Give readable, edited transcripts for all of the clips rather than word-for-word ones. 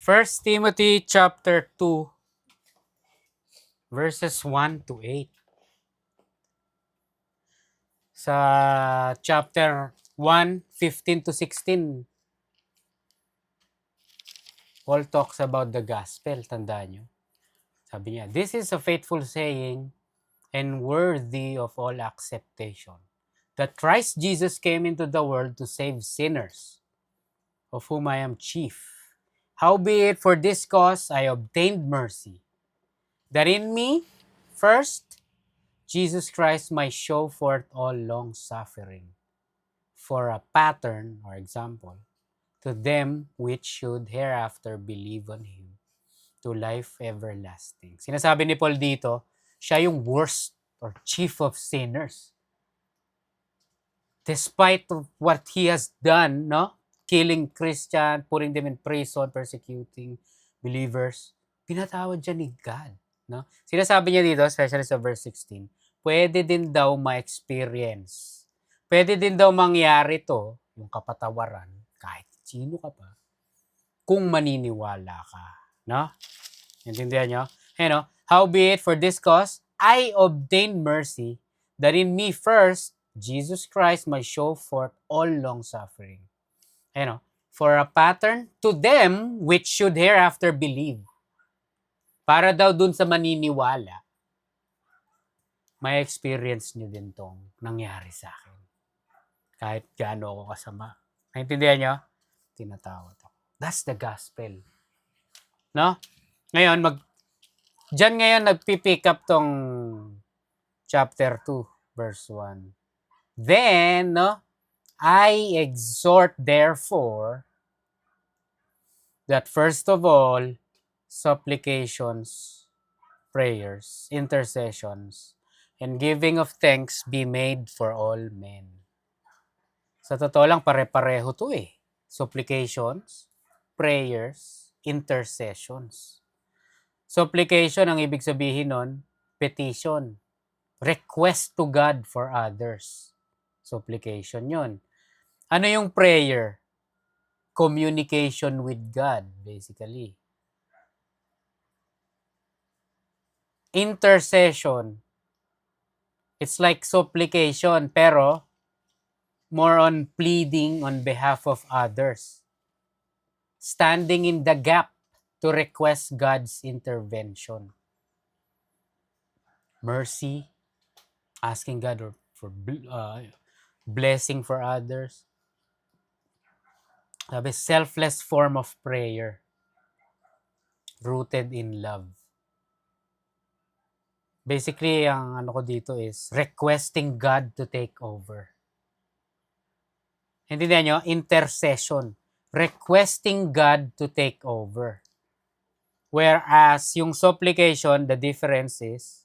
First Timothy chapter 2 verses 1 to 8. Sa chapter 1, 15 to 16, Paul talks about the gospel. Tandaan nyo. Sabi niya, this is a faithful saying and worthy of all acceptation, that Christ Jesus came into the world to save sinners, of whom I am chief. Howbeit for this cause I obtained mercy, that in me first Jesus Christ might show forth all long suffering, for a pattern or example to them which should hereafter believe on Him to life everlasting. Sinasabi ni Paul dito, siya yung worst or chief of sinners. Despite what he has done, no? Killing Christian, putting them in prison, persecuting believers, pinatawad siya ni God. No? Sinasabi niya dito, especially sa verse 16, pwede din daw ma-experience. Pwede din daw mangyari to, yung kapatawaran, kahit sino ka pa, kung maniniwala ka. No? Intindihan nyo? You know, howbeit for this cause, I obtained mercy, that in me first, Jesus Christ might show forth all long suffering. For a pattern to them which should hereafter believe. Para daw dun sa maniniwala, may experience nyo din tong nangyari sa akin. Kahit gaano ako kasama. Naintindihan nyo? Tinatawad ako. That's the gospel. No? Ngayon, Diyan ngayon nagpipick up tong chapter 2, verse 1. Then, no, I exhort therefore that first of all, supplications, prayers, intercessions, and giving of thanks be made for all men. Sa totoo lang, pare-pareho to eh. Supplications, prayers, intercessions. Supplication, ang ibig sabihin nun, petition. Request to God for others. Supplication yun. Ano yung prayer? Communication with God, basically. Intercession. It's like supplication, pero more on pleading on behalf of others. Standing in the gap to request God's intervention. Mercy, asking God for blessing for others. Sabi, selfless form of prayer rooted in love. Basically, ang ano ko dito is requesting God to take over. Hindi nyo? Intercession. Requesting God to take over. Whereas, yung supplication, the difference is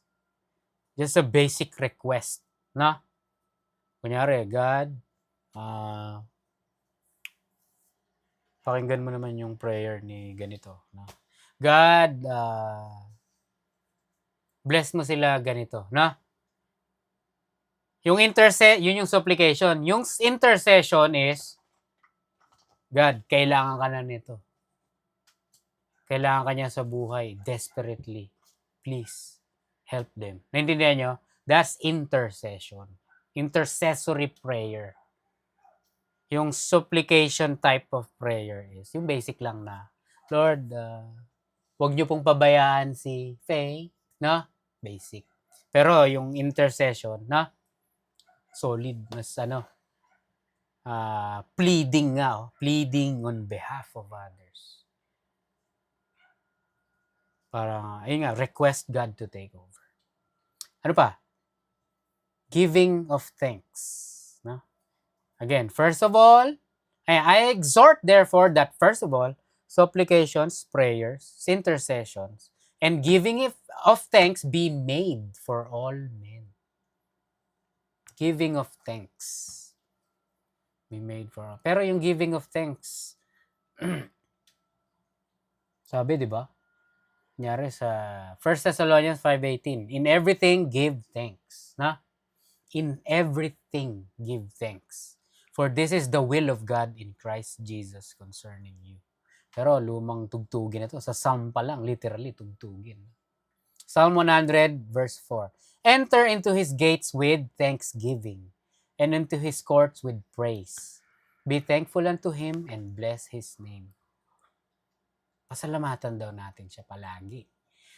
just a basic request. No? Kunyari, God, pakinggan mo naman yung prayer ni ganito. No? God, bless mo sila ganito. No? Yun yung supplication. Yung intercession is, God, kailangan ka na nito. Kailangan ka niya sa buhay, desperately. Please, help them. Naintindihan nyo? That's intercession. Intercessory prayer. Yung supplication type of prayer is, yung basic lang na, Lord, wag niyo pong pabayaan si Faye, no? Basic. Pero yung intercession, na solid, mas pleading nga, pleading on behalf of others. Para, ayun nga, request God to take over. Ano pa? Giving of thanks. No? Again, first of all, I exhort therefore that first of all, supplications, prayers, intercessions, and giving of thanks be made for all men. Giving of thanks be made for all. Pero yung giving of thanks, sabi, di ba? Kunyari sa 1 Thessalonians 5:18, in everything give thanks. Na? In everything give thanks. For this is the will of God in Christ Jesus concerning you. Pero lumang tugtugin na to. Sa Psalm pa lang, literally, tugtugin. Psalm 100, verse 4. Enter into his gates with thanksgiving, and into his courts with praise. Be thankful unto him and bless his name. Pasalamatan daw natin siya palagi.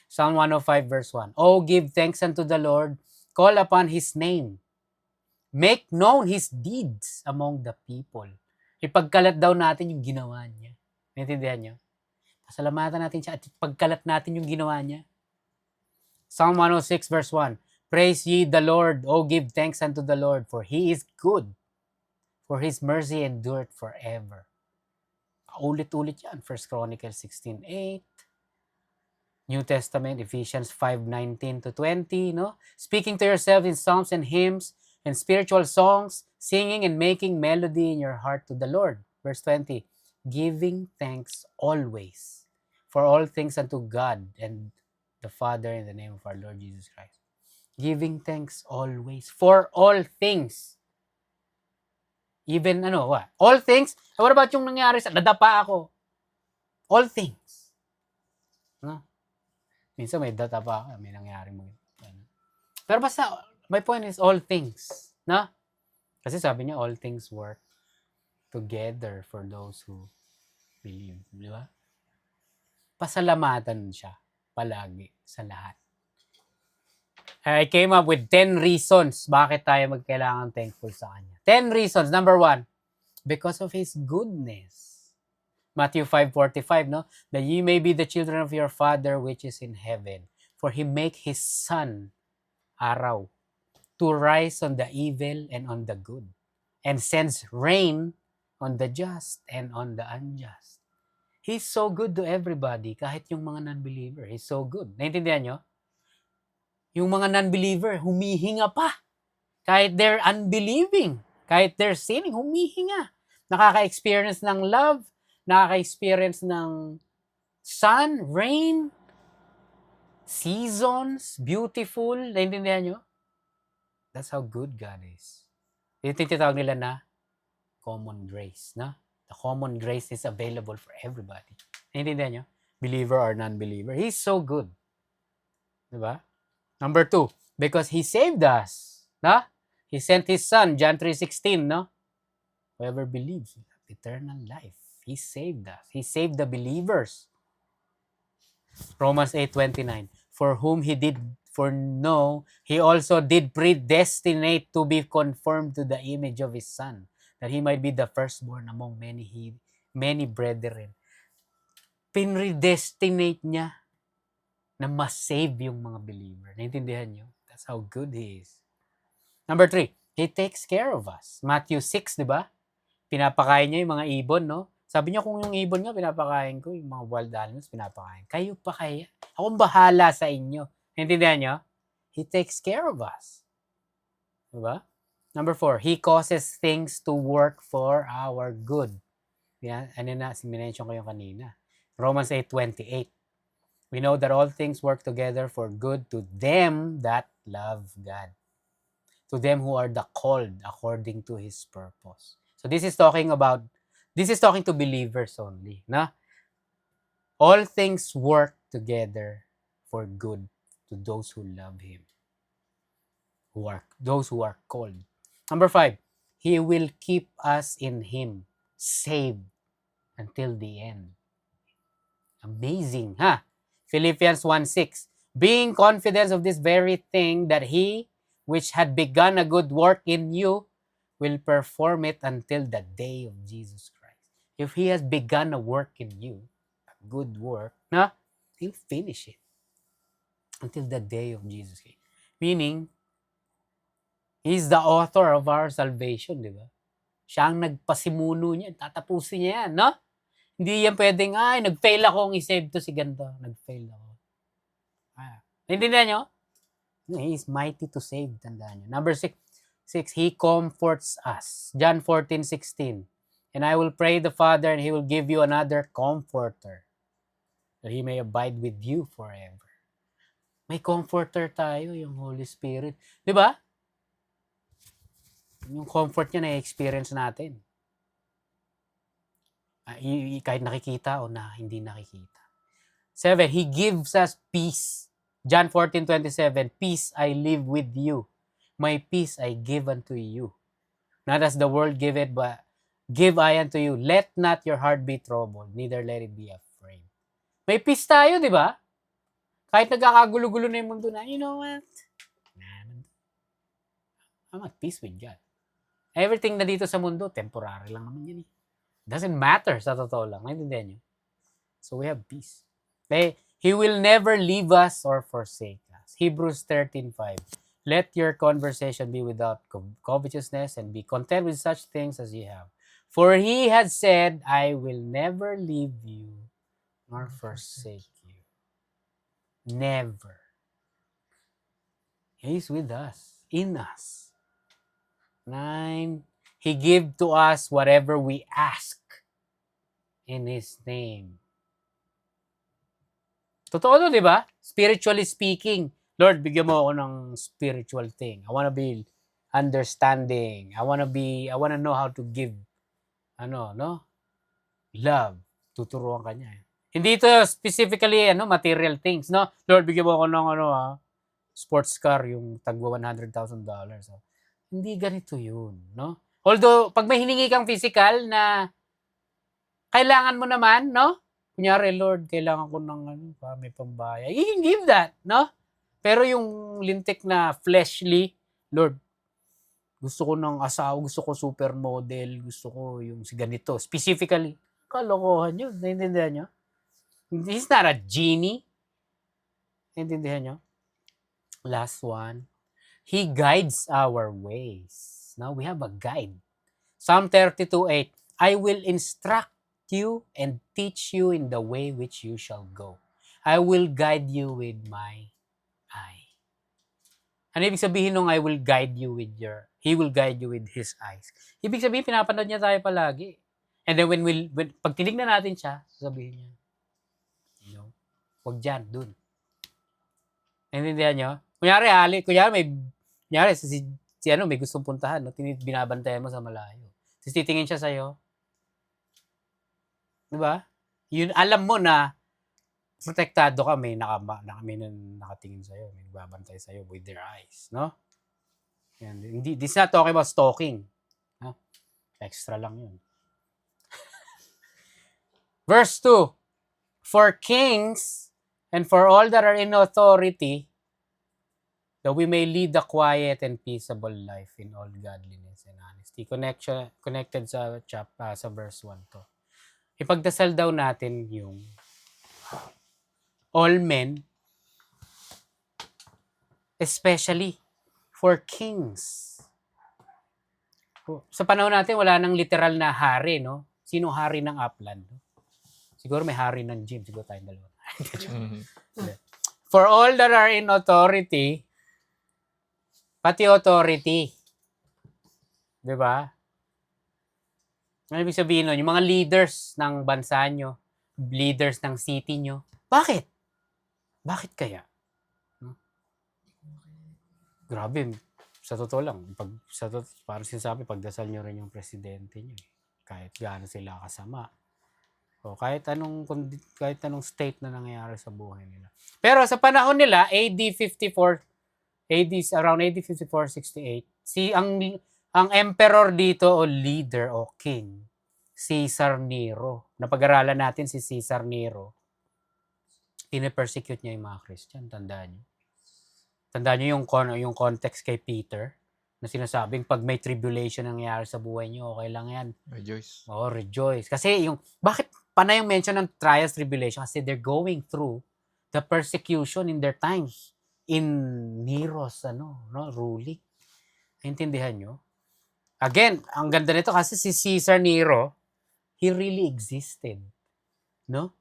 Psalm 105, verse 1. Oh, give thanks unto the Lord, call upon his name. Make known his deeds among the people. Ipagkalat daw natin yung ginawa niya. Naintindihan niyo? Pasalamatan natin siya at ipagkalat natin yung ginawa niya. Psalm 106, verse 1. Praise ye the Lord, O give thanks unto the Lord, for he is good, for his mercy endureth forever. Ulit-ulit yan. 1 Chronicles 16:8. New Testament, Ephesians 5:19 to 20, no? Speaking to yourself in psalms and hymns and spiritual songs, singing and making melody in your heart to the Lord. Verse 20, giving thanks always for all things unto God and the Father in the name of our Lord Jesus Christ. Giving thanks always for all things. Even what? All things? What about yung nangyari sa nadapa ako? All things. No? Minsan may data pa, may nangyari mo. Pero basta, my point is all things. No? Kasi sabi niya, all things work together for those who believe. Di ba? Pasalamatan siya palagi sa lahat. I came up with 10 reasons bakit tayo magkailangan thankful sa Kanya. 10 reasons. Number 1, because of His goodness. Matthew 5:45, no? That ye may be the children of your Father which is in heaven. For He make His sun, araw, to rise on the evil and on the good, and sends rain on the just and on the unjust. He's so good to everybody, kahit yung mga non-believer. He's so good. Naintindihan nyo? Yung mga non-believer, humihinga pa. Kahit they're unbelieving, kahit they're sinning, humihinga. Nakaka-experience ng love, nakaka-experience ng sun, rain, seasons, beautiful. Naintindihan nyo? That's how good God is. Ito yung tinatawag nila na common grace. No? The common grace is available for everybody. Naintindihan nyo? Believer or non-believer. He's so good. Diba? Number 2, because He saved us. No? He sent His Son, John 3:16, no? Whoever believes, eternal life. He saved us. He saved the believers. Romans 8:29. For whom He did foreknow, He also did predestinate to be conformed to the image of His Son, that He might be the firstborn among many brethren. Pinredestinate niya na ma-save yung mga believer. Naintindihan niyo? That's how good He is. Number 3, He takes care of us. Matthew 6, di ba? Pinapakain niya yung mga ibon, no? Sabi niya, kung yung ibon nga pinapakain ko, yung mga wild animals pinapakain. Kayo pa kaya? Akong bahala sa inyo. Naintindihan niyo? He takes care of us. Diba? Number 4, He causes things to work for our good. Yan, minention ko yung kanina. Romans 8:28. We know that all things work together for good to them that love God, to them who are the called according to His purpose. So this is talking to believers only. Na? All things work together for good to those who love Him, those who are called. Number 5, He will keep us in Him, saved until the end. Amazing, huh? Philippians 1:6. Being confident of this very thing, that He which had begun a good work in you will perform it until the day of Jesus Christ. If He has begun a work in you, a good work, He'll finish it until the day of Jesus Christ. Meaning, He's the author of our salvation, di ba? Siya ang nagpasimuno niya, tatapusin niya yan, no? Hindi yan pwedeng, nag-fail akong i-save to si ganito. Nag-fail ako. Naintindihan nyo? He is mighty to save, tandaan nyo. Number 6, He comforts us. John 14:16. And I will pray the Father, and He will give you another comforter, that He may abide with you forever. May comforter tayo, yung Holy Spirit. Di ba? Yung comfort niya na-experience natin. Kahit nakikita o na hindi nakikita. 7, He gives us peace. John 14:27, peace I live with you. My peace I give unto you. Not as the world giveth, but give I unto you. Let not your heart be troubled, neither let it be afraid. May peace tayo, di ba? Kahit nagkakagulo-gulo na yung mundo na, you know what? I'm at peace with God. Everything na dito sa mundo, temporary lang naman yun. Doesn't matter sa totoo lang. Naintindihan nyo? So we have peace. He will never leave us or forsake us. Hebrews 13:5. Let your conversation be without covetousness and be content with such things as ye have. For he has said, I will never leave you nor forsake you. Never. He's with us, in us. 9. He give to us whatever we ask in His name. Totoo to, di ba? Spiritually speaking, Lord, bigyan mo ako ng spiritual thing. I wanna be understanding. I wanna know how to give, love. Tuturuan ka niya. Hindi ito specifically, material things, no? Lord, bigyan mo ako ng, sports car, yung tagwa $100,000. So, hindi ganito yun, no? Although, pag may hiningi kang physical na kailangan mo naman, no? Kunyari, Lord, kailangan ko ng may pambaya. You can give that, no? Pero yung lintik na fleshly, Lord, gusto ko ng asawa, gusto ko supermodel, gusto ko yung si ganito. Specifically, kalokohan yun. Naintindihan nyo? He's not a genie. Naintindihan nyo? Last one. He guides our ways. Now, we have a guide. Psalm 32:8. I will instruct you and teach you in the way which you shall go. I will guide you with my eye. Ano ibig sabihin nung I will guide you with He will guide you with His eyes? Ibig sabihin, pinapanood niya tayo palagi. And then when pag tinignan natin siya, sasabihin niya, wag dyan, dun. Naintindihan nyo? Kunyari, may gustong puntahan, no? Binabantayan mo sa malayo. Tapos titingin siya sa'yo. Diba? Yun, alam mo na protektado ka, may nakatingin sa'yo, may nagbabantay sa'yo with their eyes, no? Yan. This is not talking about stalking. No? Extra lang yun. Verse 2. For kings and for all that are in authority, that we may lead a quiet and peaceable life in all godliness and honesty. Connected sa verse 1 to. Ipagdasal daw natin yung all men, especially for kings. Sa panahon natin, wala nang literal na hari, no? Sino hari ng Upland? Siguro may hari ng gym. Siguro tayong dalawa. For all that are in authority, pati authority. Diba? Ano ibig sabihin nun? Yung mga leaders ng bansa nyo, leaders ng city nyo. Bakit? Bakit kaya? Grabe. Sa totoo lang, parang sinasabi, pagdasal nyo rin yung presidente nyo. Kahit gaano sila kasama. O kahit anong state na nangyayari sa buhay nila. Pero sa panahon nila, around AD 54-68, ang emperor dito o leader o king, Caesar Nero. Napag-aralan natin si Caesar Nero. Pine-persecute niya yung mga Christian. Tandaan niyo yung context kay Peter na sinasabing pag may tribulation nangyayari sa buhay niyo, okay lang yan. Rejoice. Rejoice. Kasi bakit panay yung mention ng trials, tribulation? Kasi they're going through the persecution in their times in Nero's ruling. Naintindihan nyo? Again, ang ganda nito kasi si Caesar Nero, he really existed. No?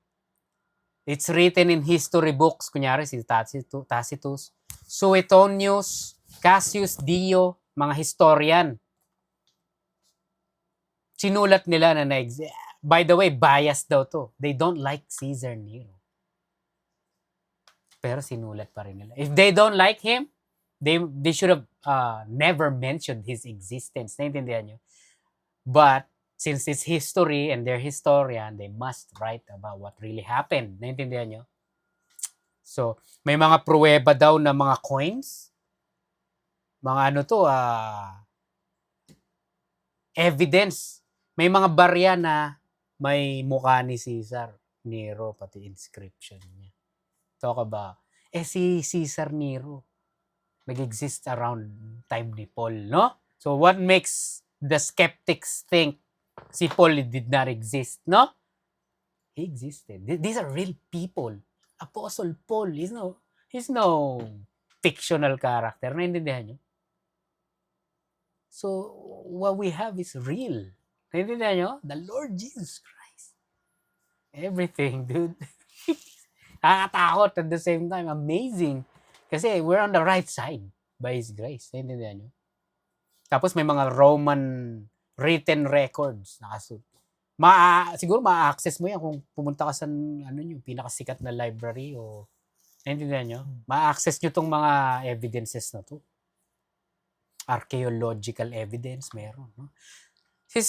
It's written in history books. Kunyari, si Tacitus, Suetonius, Cassius Dio, mga historian. Sinulat nila na by the way, biased daw to. They don't like Caesar Nero. Pero sinulat pa rin nila. If they don't like him, they should have never mentioned his existence. Naintindihan nyo? But since it's history and they're historian, they must write about what really happened. Naintindihan nyo? So, may mga pruweba daw na mga coins. Mga ano to, evidence. May mga barya na may mukha ni Caesar, Nero, pati inscription niya. Talk about, si Caesar Nero, nag-exist around time ni Paul, no? So, what makes the skeptics think si Paul did not exist, no? He existed. These are real people. Apostle Paul, he's no fictional character. Naintindihan nyo? So, what we have is real. Naintindihan nyo? The Lord Jesus Christ. Everything, dude. Nakakatakot at the same time. Amazing. Kasi we're on the right side by His grace. Naintindihan nyo? Tapos may mga Roman written records. Siguro ma-access mo yan kung pumunta ka sa pinakasikat na library o naintindihan nyo? Ma-access nyo tong mga evidences na to. Archaeological evidence meron. No? Si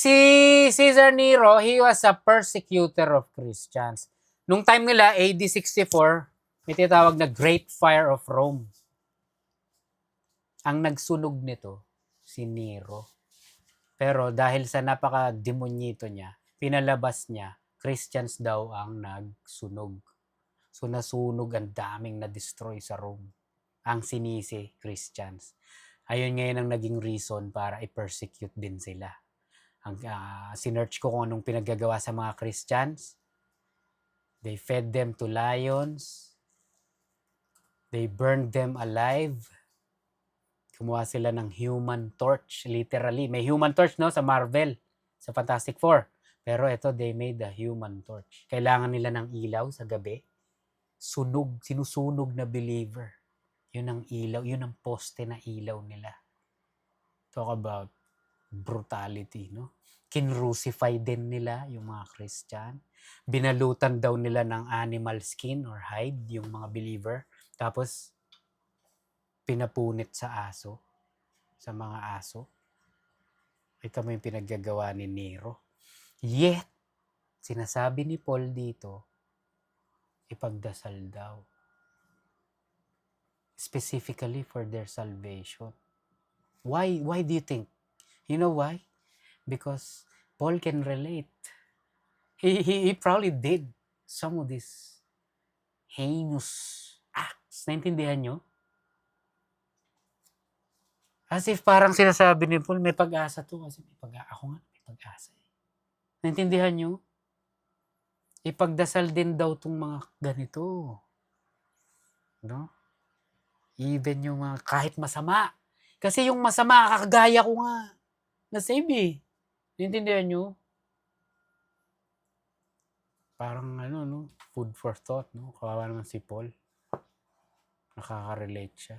Caesar Nero, he was a persecutor of Christians. Nung time nila, AD 64, may tinatawag na Great Fire of Rome. Ang nagsunog nito, si Nero. Pero dahil sa napaka-demonyito niya, pinalabas niya, Christians daw ang nagsunog. So nasunog ang daming na-destroy sa Rome. Ang sinisi, Christians. Ayun ngayon ang naging reason para i-persecute din sila. Sinearch ko kung anong pinaggagawa sa mga Christians. They fed them to lions. They burned them alive. Kumuha sila ng human torch, literally. May human torch, no, sa Marvel, sa Fantastic Four. Pero ito, they made a human torch. Kailangan nila ng ilaw sa gabi. Sinusunog na believer. Yun ang ilaw, yun ang poste na ilaw nila. Talk about brutality, no? Kinrucify din nila yung mga Christian. Binalutan daw nila ng animal skin or hide yung mga believer. Tapos, pinapunit sa aso. Sa mga aso. Ito mo yung pinaggagawa ni Nero. Yet, sinasabi ni Paul dito, ipagdasal daw. Specifically for their salvation. Why do you think? You know why? Because Paul can relate. He probably did some of these heinous acts. Naintindihan nyo? As if parang sinasabi ni Paul, may pag-asa to. Kasi ako nga, may pag-asa. Naintindihan nyo? Ipagdasal din daw tong mga ganito. No? Even yung mga kahit masama. Kasi yung masama, kakagaya ko nga. Na-save eh. Naintindihan nyo? Parang no? Food for thought, no? Kawawa naman si Paul. Nakaka-relate siya.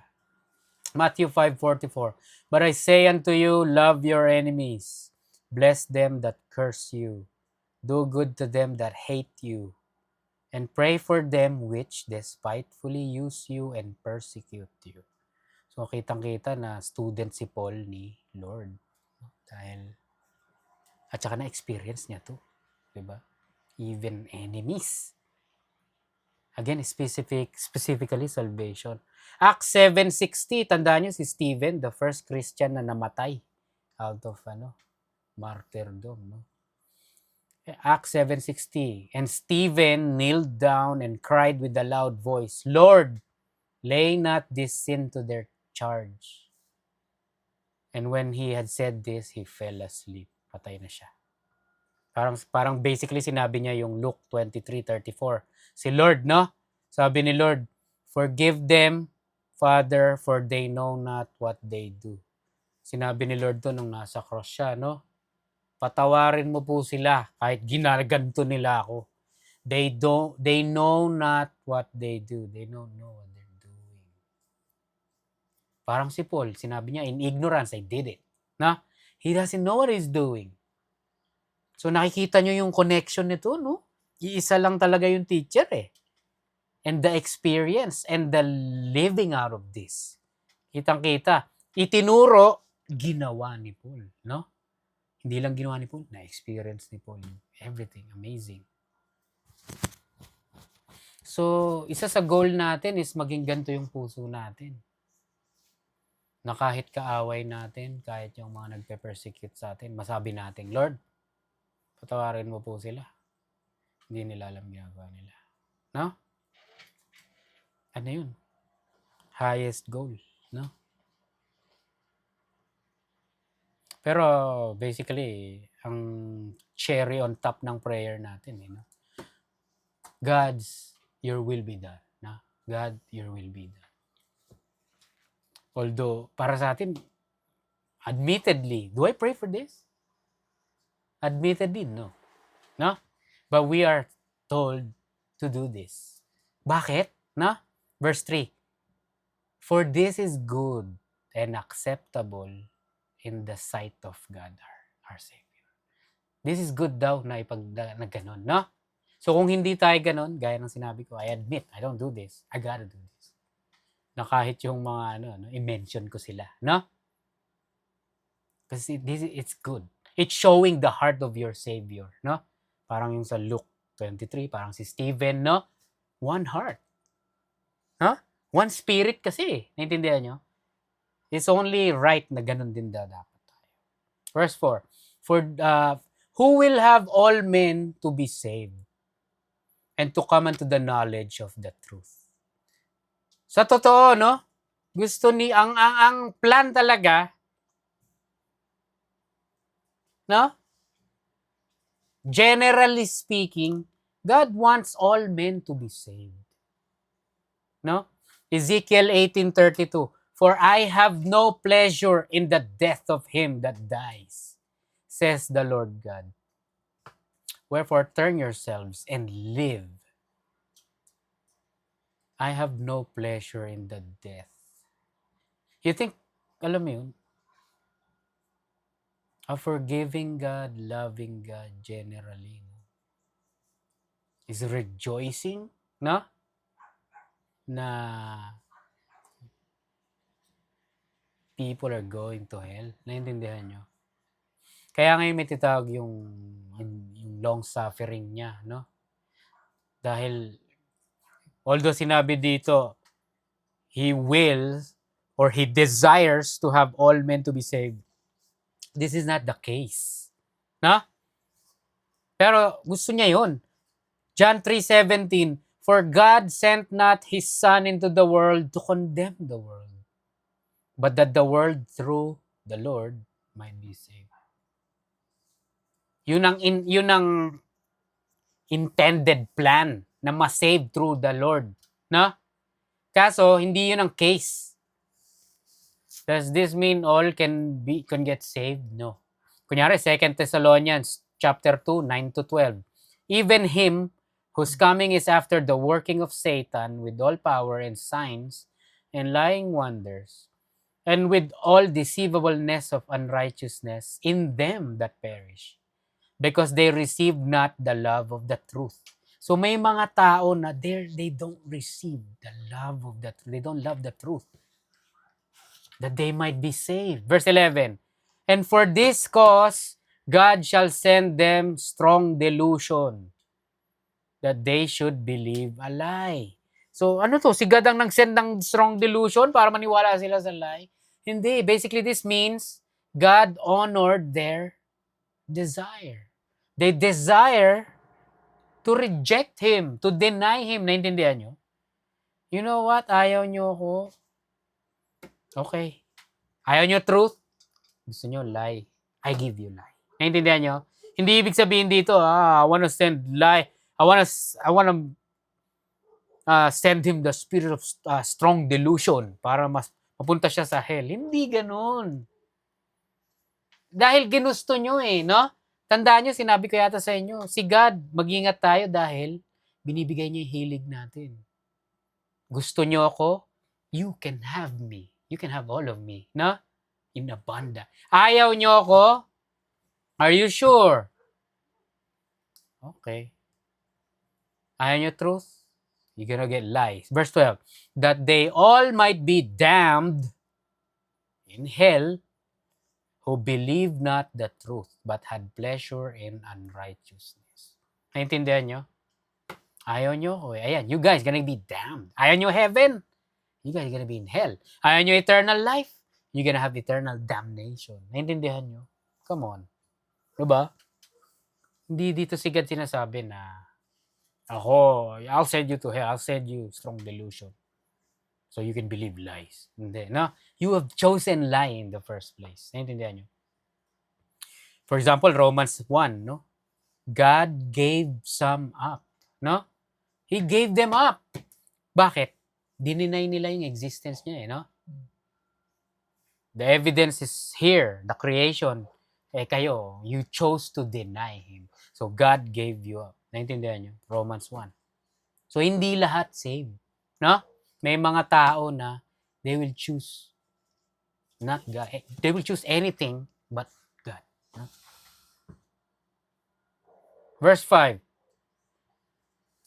Matthew 5:44. But I say unto you, love your enemies. Bless them that curse you. Do good to them that hate you. And pray for them which despitefully use you and persecute you. So, kitang-kita na student si Paul ni Lord. Dahil, at saka na-experience niya to. Diba? Even enemies. Again, specifically salvation. Acts 7:60, tandaan nyo si Stephen, the first Christian na namatay out of martyrdom. No? Acts 7:60, and Stephen kneeled down and cried with a loud voice, Lord, lay not this sin to their charge. And when he had said this, he fell asleep. Patay na siya. Parang basically sinabi niya yung Luke 23:34. Si Lord, no? Sabi ni Lord, forgive them, Father, for they know not what they do. Sinabi ni Lord to nung nasa cross siya, no? Patawarin mo po sila kahit ginaganto nila ako. They know not what they do. They don't know what they're doing. Parang si Paul, sinabi niya, in ignorance, I did it. Na? He doesn't know what he's doing. So nakikita nyo yung connection nito, no? Iisa lang talaga yung teacher eh. And the experience and the living out of this. Kitang-kita. Itinuro, ginawa ni Paul, no? Hindi lang ginawa ni Paul, na-experience ni Paul. Everything, amazing. So, isa sa goal natin is maging ganito yung puso natin. Na kahit kaaway natin, kahit yung mga nagpe-persecute sa atin, masabi natin, Lord, patawarin mo po sila. Hindi nila alam ginagawa nila. No? Ano yun? Highest goal. No? Pero basically, ang cherry on top ng prayer natin, no? God's, your will be done. No? God, your will be done. Although, para sa atin, admittedly, do I pray for this? Admittedly, no. No? But we are told to do this. Bakit? No? Verse 3. For this is good and acceptable in the sight of God, our Savior. This is good daw na na ganun, no? So kung hindi tayo ganun, gaya ng sinabi ko, I admit, I don't do this. I gotta do this. Na kahit yung mga i-mention ko sila, no? Kasi it's good. It's showing the heart of your Savior, no? Parang yung sa Luke 23, parang si Stephen, no? One heart. Huh? One spirit kasi. Naintindihan nyo? It's only right na ganun din dapat tayo. Verse 4. For who will have all men to be saved and to come unto the knowledge of the truth. Sa totoo, no? Gusto ni ang plan talaga, no? Generally speaking, God wants all men to be saved. No? Ezekiel 18:32. For I have no pleasure in the death of him that dies, says the Lord God. Wherefore turn yourselves and live. I have no pleasure in the death. You think, alam mo yun? A forgiving God, loving God, generally, is rejoicing, no? Na people are going to hell. Naintindihan nyo? Kaya ngayon may titawag yung long suffering niya, no? Dahil, although sinabi dito, He wills or He desires to have all men to be saved, this is not the case. No? Pero gusto niya yun. John 3:17, for God sent not His Son into the world to condemn the world, but that the world through the Lord might be saved. Yun ang intended plan na ma-save through the Lord, no? Kaso hindi yun ang case. Does this mean all can get saved? No. Kunyari 2 Thessalonians chapter 2, 9-12. Even him whose coming is after the working of Satan with all power and signs and lying wonders, and with all deceivableness of unrighteousness in them that perish, because they receive not the love of the truth. So may mga tao na they don't receive the love of the truth. They don't love the truth, that they might be saved. Verse 11, and for this cause God shall send them strong delusion, that they should believe a lie. So ano to? Si God ang nag-send ng strong delusion para maniwala sila sa lie? Hindi. Basically, this means God honored their desire. They desire to reject Him, to deny Him. Naintindihan nyo? You know what? Ayaw nyo ako. Okay. Ayaw nyo truth? Gusto nyo lie. I give you lie. Naintindihan nyo? Hindi ibig sabihin dito, I want to send lie. I want to send him the spirit of strong delusion para mas mapunta siya sa hell. Hindi ganun. Dahil ginusto nyo no? Tandaan nyo, sinabi ko yata sa inyo, si God, mag-ingat tayo dahil binibigay niya yung hilig natin. Gusto nyo ako? You can have me. You can have all of me. No? In abundance. Ayaw nyo ako? Are you sure? Okay. Ayaw nyo truth? You're gonna get lies. Verse 12. That they all might be damned in hell, who believed not the truth, but had pleasure in unrighteousness. Naintindihan nyo? Ayaw nyo, ayan, you guys gonna be damned. Ayaw nyo heaven, you guys gonna be in hell. Ayaw nyo eternal life, you're gonna have eternal damnation. Naintindihan nyo? Come on. Diba? Hindi dito si God sinasabi na, I'll send you to hell, I'll send you strong delusion. So you can believe lies. Hindi, no? You have chosen lie in the first place. Naintindihan nyo? For example, Romans 1, no? God gave some up, no? He gave them up. Bakit? Dininay nila yung existence niya, no? The evidence is here, the creation. Kayo, you chose to deny Him. So God gave you up. Naintindihan nyo? Romans 1. So hindi lahat saved, no? May mga tao na they will choose not God. They will choose anything but God. No? Verse 5.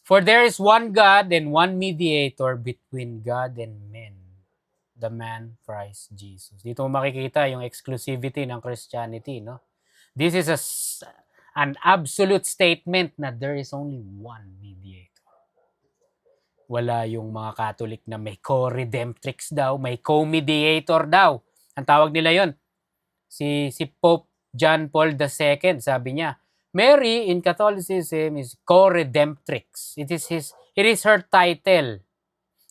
For there is one God and one mediator between God and men, the man Christ Jesus. Dito mo makikita yung exclusivity ng Christianity, no? This is an absolute statement na there is only one mediator. Wala yung mga Catholic na may co-redemptrix daw, may co-mediator daw. Ang tawag nila yon. Si Pope John Paul II, sabi niya, Mary in Catholicism is co-redemptrix. It is her title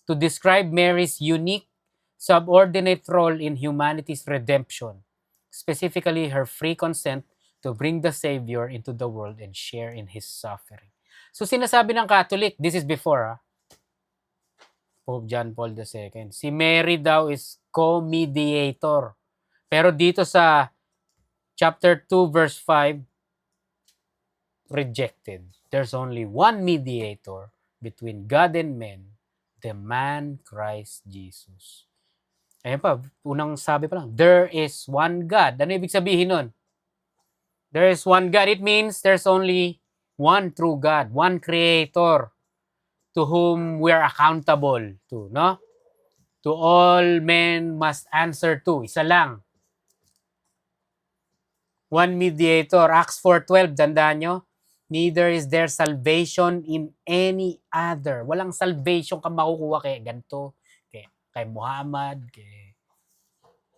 to describe Mary's unique subordinate role in humanity's redemption, specifically her free consent to bring the Savior into the world and share in His suffering. So sinasabi ng Catholic, this is before Pope John Paul II, si Mary daw is co-mediator. Pero dito sa chapter 2 verse 5, rejected. There's only one mediator between God and men, the man Christ Jesus. Ayan pa, unang sabi pa lang, there is one God. Ano ibig sabihin nun? There is one God. It means there's only one true God, one creator to whom we are accountable to, no? To all men must answer to. Isa lang. One mediator. Acts 4:12, tandaan nyo? Neither is there salvation in any other. Walang salvation ka makukuha kay ganito, kay Muhammad, kay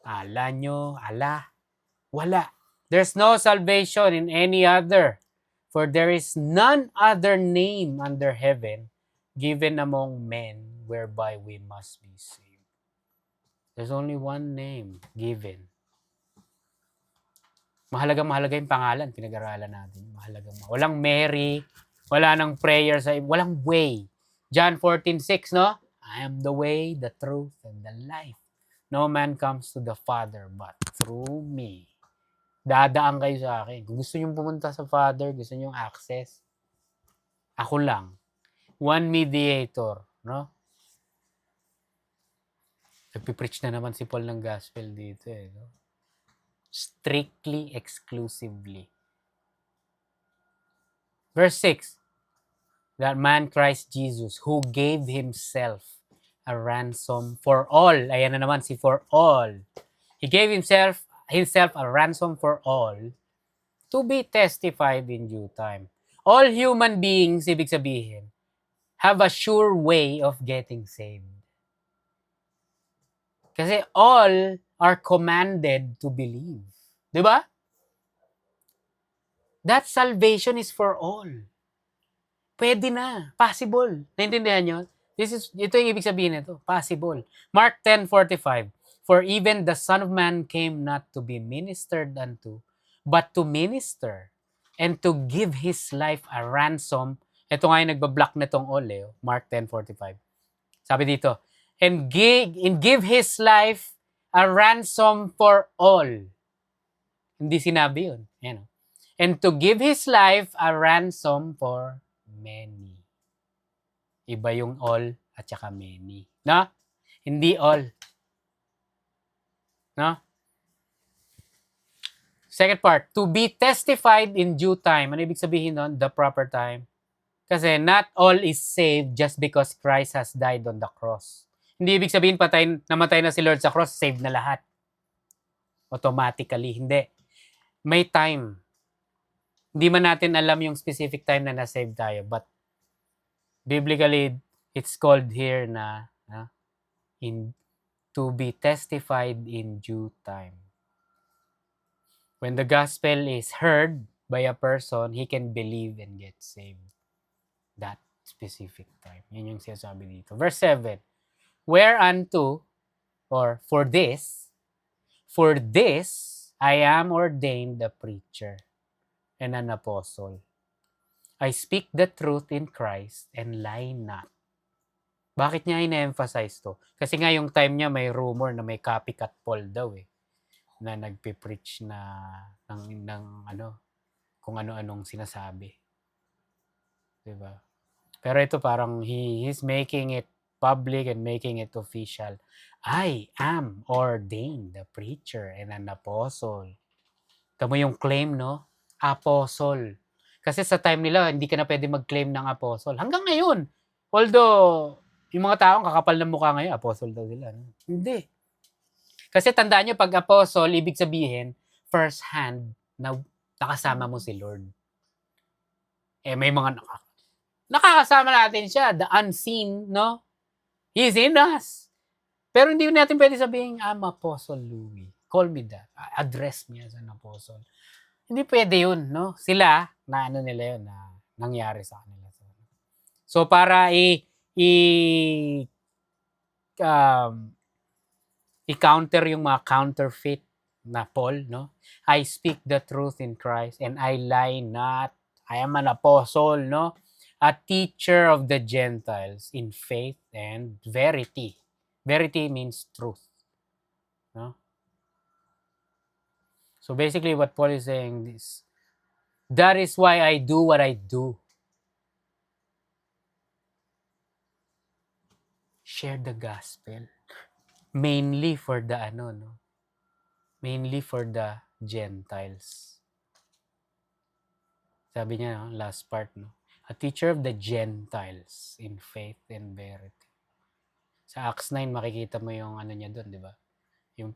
Allah nyo, Allah. Wala. There's no salvation in any other. For there is none other name under heaven given among men whereby we must be saved. There's only one name given. Mahalaga yung pangalan, pinag-aralan natin. Walang Mary, wala nang prayer walang way. John 14:6, no? I am the way, the truth, and the life. No man comes to the Father but through me. Dadaan kayo sa akin. Kung gusto nyo pumunta sa Father, gusto nyo access, ako lang. One mediator, no? Nagpipreach na naman si Paul ng gospel dito, no? Strictly, exclusively. Verse 6, that man Christ Jesus, who gave Himself a ransom for all. Ayan na naman si for all. He gave Himself a ransom for all to be testified in due time. All human beings, ibig sabihin, have a sure way of getting saved. Kasi all are commanded to believe. Diba? That salvation is for all. Pwede na. Possible. Naintindihan nyo? Ito yung ibig sabihin nito. Possible. Mark 10:45. For even the Son of Man came not to be ministered unto, but to minister and to give His life a ransom. Ito nga yung nagbablock nitong all, Mark 10:45. Sabi dito, and give His life a ransom for all. Hindi sinabi yun. Ayan. And to give His life a ransom for many. Iba yung all at saka many. No? Hindi all. No? Second part, to be testified in due time. Ano ibig sabihin nun? The proper time. Kasi not all is saved just because Christ has died on the cross. Hindi ibig sabihin namatay na si Lord sa cross, saved na lahat. automatically. Hindi. May time. Hindi man natin alam yung specific time na na-save tayo, but biblically, it's called here na in to be testified in due time. When the gospel is heard by a person, he can believe and get saved. That specific time. Yun yung sinasabi dito. Verse 7. Whereunto, or for this, I am ordained a preacher and an apostle. I speak the truth in Christ and lie not. Bakit niya ina-emphasize to? Kasi nga yung time niya may rumor na may copycat Paul daw na nagpe-preach na ng kung ano-anong sinasabi. 'Di ba? Pero ito parang he's making it public and making it official. I am ordained a preacher and an apostle. Tamo yung claim, no? Apostle. Kasi sa time nila, hindi ka na pwede mag-claim ng apostle. Hanggang ngayon. Although, yung mga taong kakapal ng mukha ngayon, apostle daw sila. No? Hindi. Kasi tandaan nyo, pag apostle, ibig sabihin, first hand, na nakasama mo si Lord. May mga nakakasama natin siya, the unseen, no? He's in us. Pero hindi natin pwede sabihin, I'm Apostle Louis. Call me that. Address me as an apostle. Hindi pwede yun, no? Sila, na nila yun, na nangyari sa kanila. So, para i-counter yung mga counterfeit na Paul, no? I speak the truth in Christ and I lie not. I am an apostle, no? A teacher of the Gentiles in faith and verity. Verity means truth. No? So basically what Paul is saying is, that is why I do what I do. Share the gospel. Mainly for the mainly for the Gentiles. Sabi niya, last part, no? A teacher of the Gentiles in faith and verity. Sa Acts 9 makikita mo yung niya doon, di ba? Yung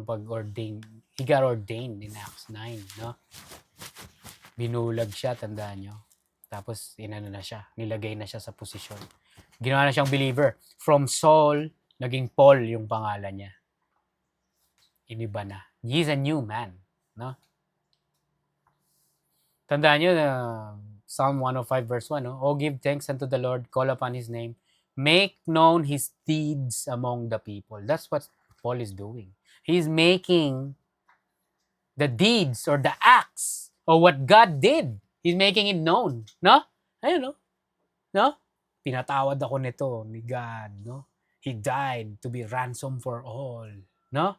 pag-ordain, he got ordained in Acts 9, no? Binulag siya, tandaan nyo. Tapos nilagay na siya sa posisyon. Ginawa na siyang believer. From Saul, naging Paul yung pangalan niya. Iniba na. He's a new man, no? Tandaan nyo, Psalm 105 verse 1, no? Oh, give thanks unto the Lord, call upon His name, make known His deeds among the people. That's what Paul is doing. He's making the deeds or the acts of what God did. He's making it known. No? Ayun, no? No? Pinatawad ako nito ni God, no? He died to be ransom for all. No?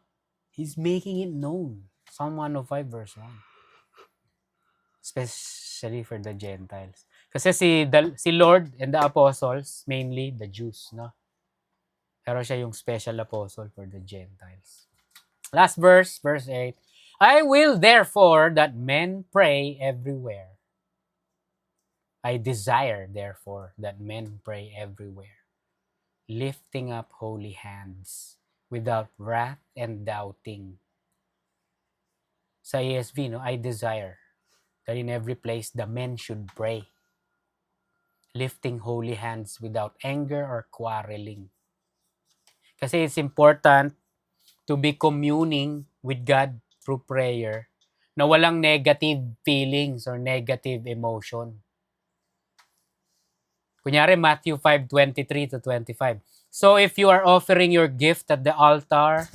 He's making it known. Psalm 105 verse 1. Especially for the Gentiles. Kasi si Lord and the apostles, mainly the Jews, no? Pero siya yung special apostle for the Gentiles. Last verse, verse 8. I will therefore that men pray everywhere. I desire therefore that men pray everywhere, lifting up holy hands without wrath and doubting. Sa ESV, no, I desire that in every place the men should pray, lifting holy hands without anger or quarreling. Kasi it's important to be communing with God through prayer na walang negative feelings or negative emotion. Kunyari, Matthew 5:23 to 25. So if you are offering your gift at the altar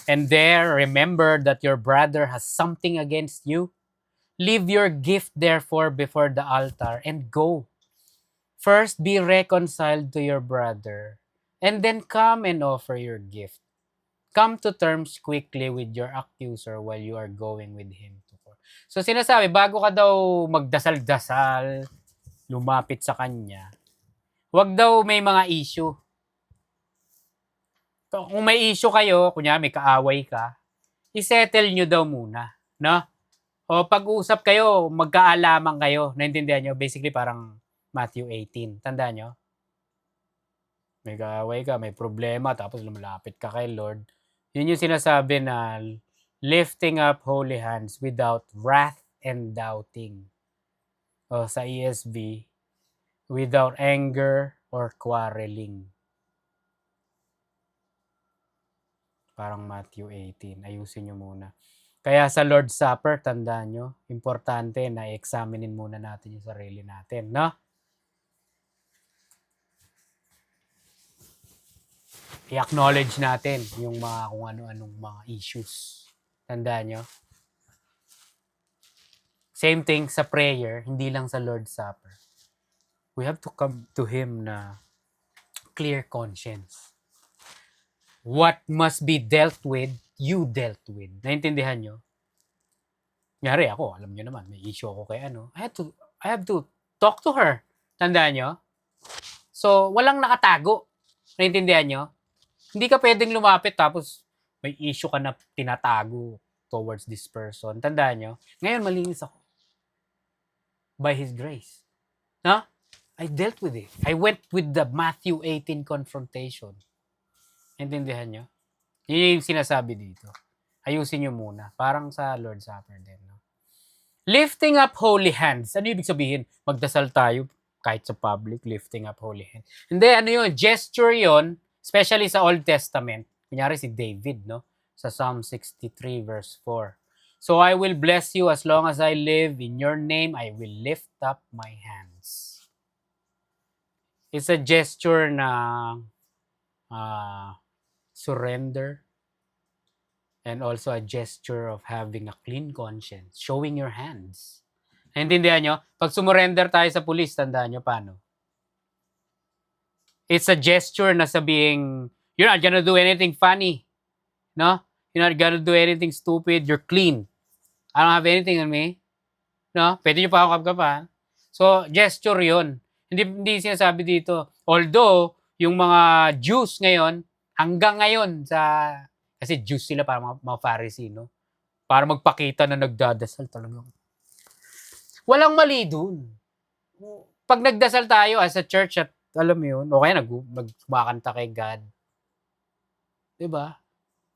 and there remember that your brother has something against you, leave your gift therefore before the altar and go. First be reconciled to your brother and then come and offer your gift. Come to terms quickly with your accuser while you are going with him to court. So sinasabi, bago ka daw magdasal-dasal, lumapit sa kanya, huwag daw may mga issue. So, kung may issue kayo, kunya may kaaway ka, isettle nyo daw muna, no? O pag-uusap kayo, magkaalaman kayo. Naintindihan nyo? Basically, parang Matthew 18. Tandaan nyo? May kaaway ka, may problema, tapos lumalapit ka kay Lord. Yun yung sinasabi na lifting up holy hands without wrath and doubting. O sa ESV, without anger or quarreling. Parang Matthew 18. Ayusin nyo muna. Kaya sa Lord's Supper, tandaan nyo, importante na i-examinin muna natin yung sarili natin, no? I-acknowledge natin yung mga kung ano-anong mga issues. Tandaan nyo? Same thing sa prayer, hindi lang sa Lord's Supper. We have to come to Him na clear conscience. What must be dealt with, you dealt with. Naintindihan nyo? Nyari ako, alam nyo naman, may issue ako kay ano. I have to talk to her. Tandaan nyo? So, walang nakatago. Naintindihan nyo? Hindi ka pwedeng lumapit tapos may issue ka na tinatago towards this person. Tandaan nyo? Ngayon, malinis ako. By His grace. No? I dealt with it. I went with the Matthew 18 confrontation. Intindihan nyo? Yun yung sinasabi dito. Ayusin nyo muna. Parang sa Lord's Supper din. No? Lifting up holy hands. Ano ibig sabihin? Magdasal tayo kahit sa public, lifting up holy hands. Hindi, ano yun? Gesture yun, especially sa Old Testament. Kunyari si David, no? Sa Psalm 63 verse 4. So I will bless you as long as I live. In your name, I will lift up my hands. It's a gesture na surrender and also a gesture of having a clean conscience, showing your hands. Naintindihan nyo? Pag sumurrender tayo sa police, tandaan nyo paano? It's a gesture na sabihing, you're not gonna do anything funny. No? You're not gonna do anything stupid. You're clean. I don't have anything on me. No? Pwede nyo pa ako kapkapan. So, gesture yun. Hindi sinasabi dito. Although, yung mga Jews ngayon, hanggang ngayon, kasi Jews sila para mga Pharisee, no? Para magpakita na nagdadasal talaga. Walang mali dun. Pag nagdasal tayo as a church at alam mo yun, o kaya nagkumakanta kay God. Diba?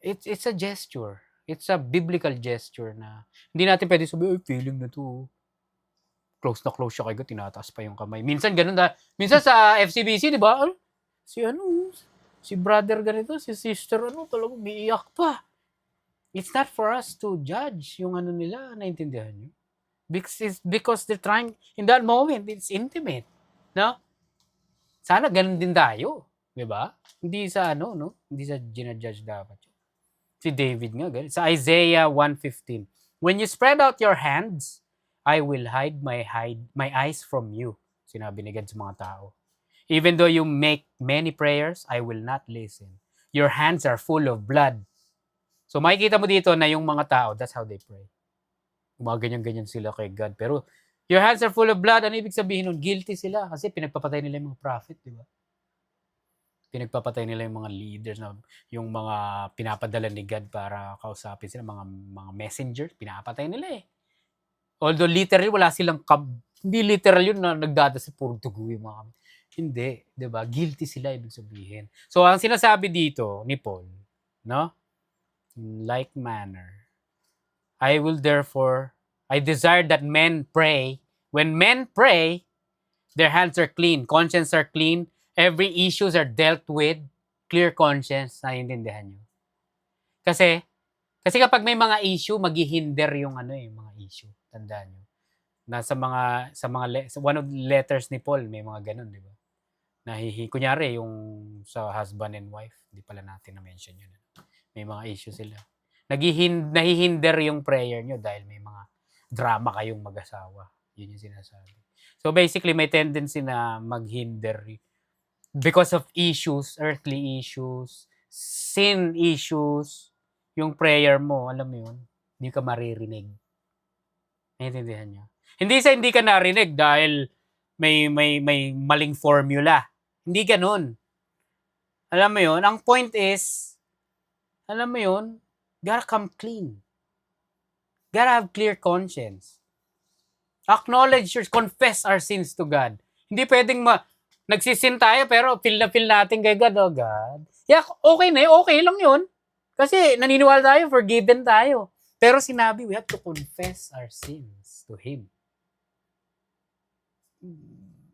It's a gesture. It's a biblical gesture na hindi natin pwede sabihin, feeling na to. Close na close siya kay God, tinataas pa yung kamay. Minsan ganun minsan sa FCBC, di ba? Si brother ganito, si sister talagang umiiyak pa. It's not for us to judge yung ano nila, naintindihan niyo? Because they're trying, in that moment, it's intimate. No? Sana ganun din tayo. Di ba? Hindi sa no? Hindi sa ginajudge dapat. Si David nga, ganun. Sa Isaiah 1:15, when you spread out your hands, I will hide my eyes from you. Sinabi ni God sa mga tao. Even though you make many prayers, I will not listen. Your hands are full of blood. So makikita mo dito na yung mga tao, that's how they pray. Mga ganyan-ganyan sila kay God. Pero your hands are full of blood. Ano ibig sabihin nun? Guilty sila kasi pinagpapatay nila yung mga prophet, di ba? Pinagpapatay nila yung mga leaders, yung mga pinapadala ni God para kausapin sila, mga messengers, pinapatay nila eh. Although literally wala silang hindi literal yun na nagdadasal puro dugo yung mga hindi, 'di ba? Guilty sila ibig sabihin. So ang sinasabi dito ni Paul, no? In like manner, I desire that men pray. When men pray, their hands are clean, conscience are clean, every issues are dealt with, clear conscience, naiintindihan nyo. Kasi kapag may mga issue, maghihinder yung mga issue. Tandaan nyo. One of the letters ni Paul, may mga ganun, di ba? Kunyari, yung sa husband and wife, hindi pala natin na-mention yun. May mga issue sila. Nahihinder yung prayer nyo dahil may mga drama kayong mag-asawa. Yun yung sinasabi. So basically, may tendency na maghinder because of issues, earthly issues, sin issues, yung prayer mo, alam mo yun, hindi ka maririnig. Naiintindihan nyo? Hindi ka narinig dahil may maling formula. Hindi ganun. Alam mo yun? Ang point is, alam mo yun, gotta come clean. Gotta have clear conscience. Acknowledge confess our sins to God. Hindi pwedeng nagsisin tayo pero feel natin kay God. Oh God. Yeah, okay na, okay lang yun. Kasi naniniwala tayo, forgiven tayo. Pero sinabi, we have to confess our sins to Him.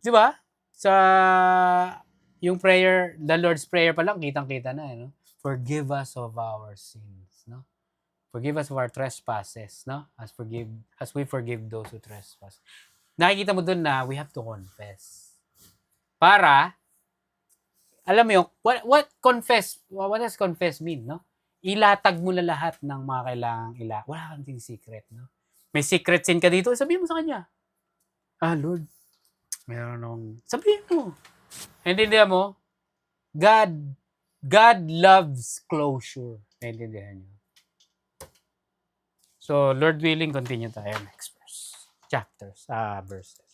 Di ba? Sa yung prayer, the Lord's Prayer pa lang, kitang-kita na, no? Forgive us of our sins, no? Forgive us of our trespasses, no? As we forgive those who trespass. Nakikita mo dun na we have to confess. Para, alam mo yung, what does confess mean, no? Ilatag mo na lahat ng mga kailangang wala kang secret, no? May secret sin ka dito, sabihin mo sa Kanya. Lord, meron akong, sabihin mo. Naintindihan mo? God loves closure. Naintindihan niyo? So, Lord willing, continue tayo next verses.